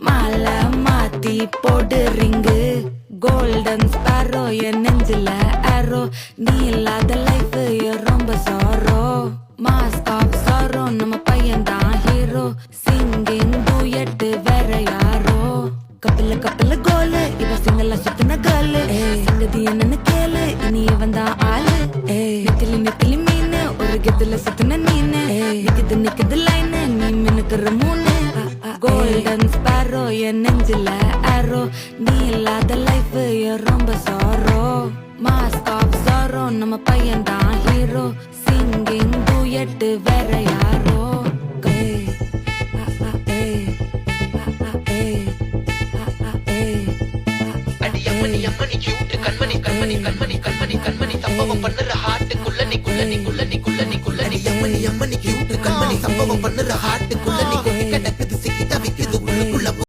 மாலை மாத்தி போடு ரிங்கு கோல்டன் ஸ்பாரோ என் நெஞ்சில ஆரோ நீ இல்லாத லைஃப் ரொம்ப சாரோ மாஸ்க் ஆஃப் சாரோ நம்ம பையன் தான் ஹீரோ சிங்கிங் டூயட் வேற யாரோ கப்பல கப்பல கோலு இவ சிங்கல சுத்தின கேர்ளு சங்கதி என்னன்னு கேளு இனி இவன் தான் ஆளு நெத்திலி நெத்திலி மீனு ஒரு கெத்துல சுத்தின நீனு நிக்குது நிக்குது லைனு நீ மினுக்குற மூணு கோல்டன் ஸ்பாரோ என் நெஞ்சில ஆரோ நீ இல்லாத லைஃப் ரொம்ப சாரோ மாஸ்க் ஆஃப் சாரோ நம்ம பையன் தான் ஹீரோ சிங்கிங் டூயட் வேற யாரோ அம்மணி கியூட் கண்மணி கண்மணி கண்மணி கண்மணி கண்மணி சம்பவம் பண்ணுற ஹார்ட்டுக்குள்ள நீ குள்ள நீ குள்ள நீ குள்ள நீ குள்ள நீ அம்மணி கியூட் கண்மணி சம்பவம் பண்ணுற ஹார்ட்டுக்குள்ள நீ